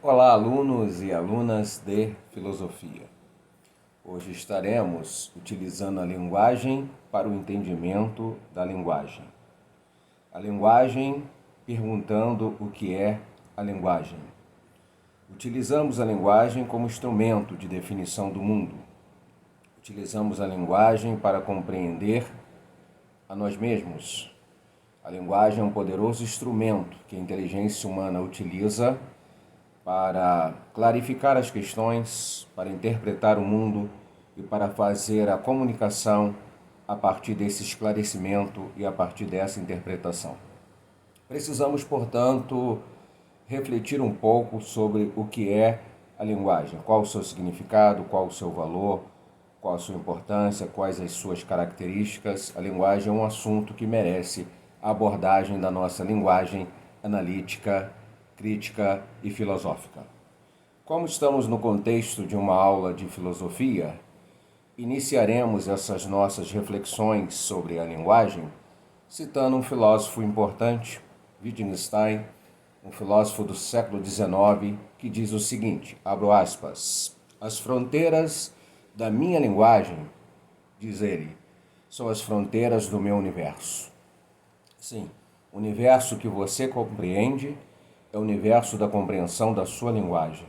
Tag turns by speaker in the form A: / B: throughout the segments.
A: Olá, alunos e alunas de filosofia. Hoje estaremos utilizando a linguagem para o entendimento da linguagem. A linguagem, perguntando o que é a linguagem. Utilizamos a linguagem como instrumento de definição do mundo. Utilizamos a linguagem para compreender a nós mesmos. A linguagem é um poderoso instrumento que a inteligência humana utiliza para clarificar as questões, para interpretar o mundo e para fazer a comunicação a partir desse esclarecimento e a partir dessa interpretação. Precisamos, portanto, refletir um pouco sobre o que é a linguagem, qual o seu significado, qual o seu valor, qual a sua importância, quais as suas características. A linguagem é um assunto que merece a abordagem da nossa linguagem analítica, crítica e filosófica. Como estamos no contexto de uma aula de filosofia, iniciaremos essas nossas reflexões sobre a linguagem citando um filósofo importante, Wittgenstein, um filósofo do século XIX, que diz o seguinte, abro aspas, as fronteiras da minha linguagem, diz ele, são as fronteiras do meu universo. Sim, o universo que você compreende é o universo da compreensão da sua linguagem.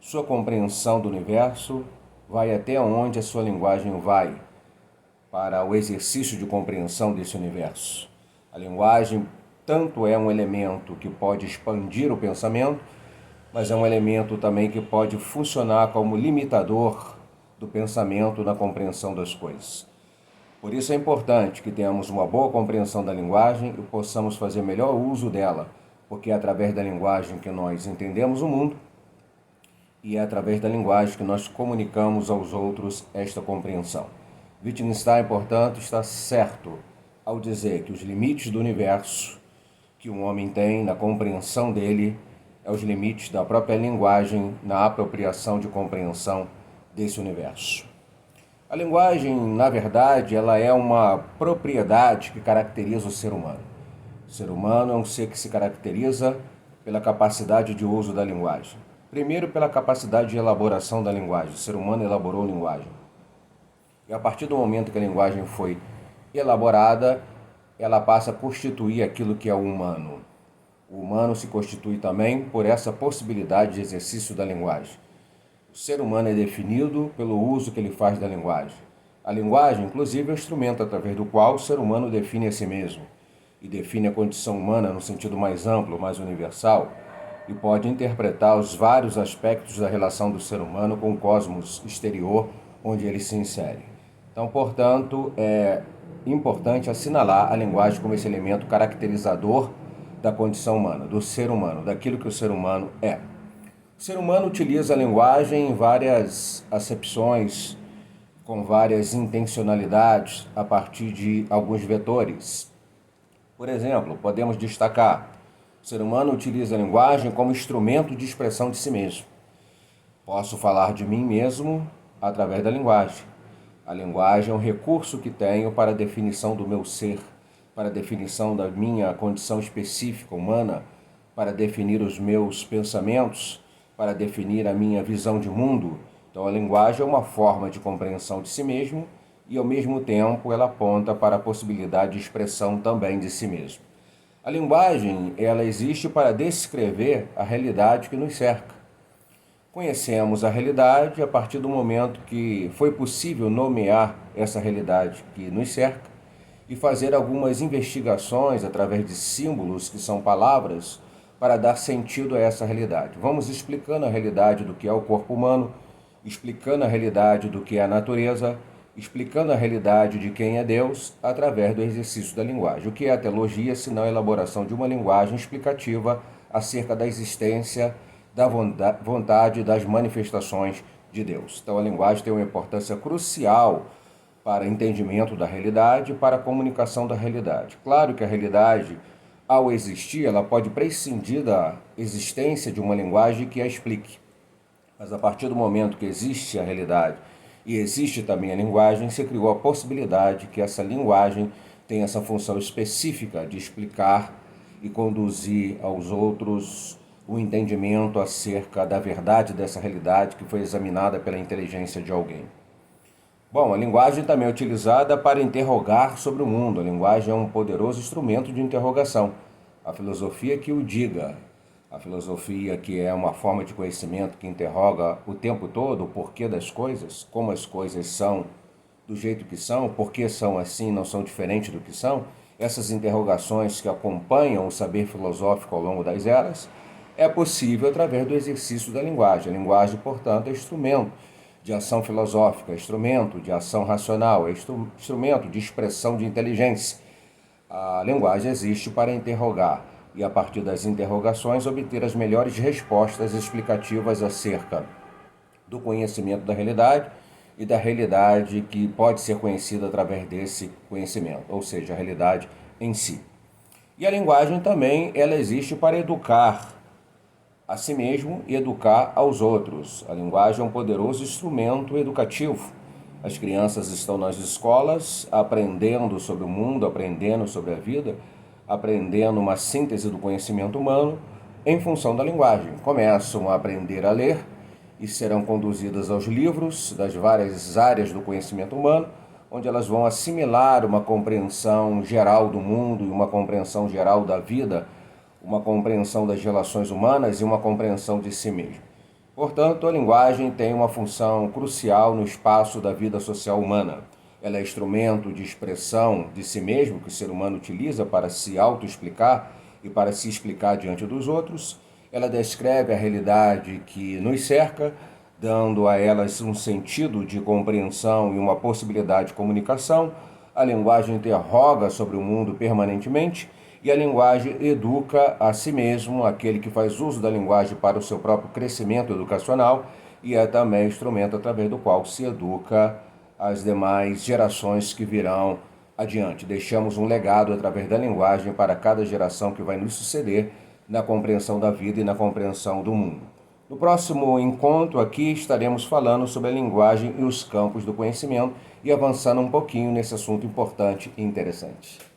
A: Sua compreensão do universo vai até onde a sua linguagem vai para o exercício de compreensão desse universo. A linguagem tanto é um elemento que pode expandir o pensamento, mas é um elemento também que pode funcionar como limitador do pensamento na compreensão das coisas. Por isso é importante que tenhamos uma boa compreensão da linguagem e possamos fazer melhor uso dela, porque é através da linguagem que nós entendemos o mundo e é através da linguagem que nós comunicamos aos outros esta compreensão. Wittgenstein, portanto, está certo ao dizer que os limites do universo que um homem tem na compreensão dele é os limites da própria linguagem na apropriação de compreensão desse universo. A linguagem, na verdade, ela é uma propriedade que caracteriza o ser humano. O ser humano é um ser que se caracteriza pela capacidade de uso da linguagem. Primeiro, pela capacidade de elaboração da linguagem. O ser humano elaborou linguagem. E a partir do momento que a linguagem foi elaborada, ela passa a constituir aquilo que é o humano. O humano se constitui também por essa possibilidade de exercício da linguagem. O ser humano é definido pelo uso que ele faz da linguagem. A linguagem, inclusive, é o instrumento através do qual o ser humano define a si mesmo e define a condição humana no sentido mais amplo, mais universal, e pode interpretar os vários aspectos da relação do ser humano com o cosmos exterior onde ele se insere. Então, portanto, é importante assinalar a linguagem como esse elemento caracterizador da condição humana, do ser humano, daquilo que o ser humano é. O ser humano utiliza a linguagem em várias acepções, com várias intencionalidades, a partir de alguns vetores. Por exemplo, podemos destacar, o ser humano utiliza a linguagem como instrumento de expressão de si mesmo. Posso falar de mim mesmo através da linguagem. A linguagem é um recurso que tenho para a definição do meu ser, para a definição da minha condição específica humana, para definir os meus pensamentos, para definir a minha visão de mundo. Então a linguagem é uma forma de compreensão de si mesmo e ao mesmo tempo ela aponta para a possibilidade de expressão também de si mesmo. A linguagem, ela existe para descrever a realidade que nos cerca. Conhecemos a realidade a partir do momento que foi possível nomear essa realidade que nos cerca e fazer algumas investigações através de símbolos que são palavras para dar sentido a essa realidade. Vamos explicando a realidade do que é o corpo humano, explicando a realidade do que é a natureza, explicando a realidade de quem é Deus através do exercício da linguagem. O que é a teologia, senão a elaboração de uma linguagem explicativa acerca da existência, da vontade e das manifestações de Deus. Então a linguagem tem uma importância crucial para entendimento da realidade e para a comunicação da realidade. Claro que a realidade, ao existir, ela pode prescindir da existência de uma linguagem que a explique. Mas a partir do momento que existe a realidade e existe também a linguagem, se criou a possibilidade que essa linguagem tenha essa função específica de explicar e conduzir aos outros o entendimento acerca da verdade dessa realidade que foi examinada pela inteligência de alguém. Bom, a linguagem também é utilizada para interrogar sobre o mundo. A linguagem é um poderoso instrumento de interrogação. A filosofia que o diga. A filosofia, que é uma forma de conhecimento que interroga o tempo todo o porquê das coisas, como as coisas são do jeito que são, por que são assim, não são diferentes do que são. Essas interrogações que acompanham o saber filosófico ao longo das eras, é possível através do exercício da linguagem. A linguagem, portanto, é instrumento de ação filosófica, é instrumento de ação racional, é instrumento de expressão de inteligência. A linguagem existe para interrogar e, a partir das interrogações, obter as melhores respostas explicativas acerca do conhecimento da realidade e da realidade que pode ser conhecida através desse conhecimento, ou seja, a realidade em si. E a linguagem também, ela existe para educar a si mesmo e educar aos outros. A linguagem é um poderoso instrumento educativo. As crianças estão nas escolas aprendendo sobre o mundo, aprendendo sobre a vida, aprendendo uma síntese do conhecimento humano em função da linguagem. Começam a aprender a ler e serão conduzidas aos livros das várias áreas do conhecimento humano, onde elas vão assimilar uma compreensão geral do mundo e uma compreensão geral da vida, uma compreensão das relações humanas e uma compreensão de si mesmo. Portanto, a linguagem tem uma função crucial no espaço da vida social humana. Ela é instrumento de expressão de si mesmo que o ser humano utiliza para se autoexplicar e para se explicar diante dos outros. Ela descreve a realidade que nos cerca, dando a elas um sentido de compreensão e uma possibilidade de comunicação. A linguagem interroga sobre o mundo permanentemente e a linguagem educa a si mesmo, aquele que faz uso da linguagem para o seu próprio crescimento educacional, e é também instrumento através do qual se educa as demais gerações que virão adiante. Deixamos um legado através da linguagem para cada geração que vai nos suceder na compreensão da vida e na compreensão do mundo. No próximo encontro aqui estaremos falando sobre a linguagem e os campos do conhecimento e avançando um pouquinho nesse assunto importante e interessante.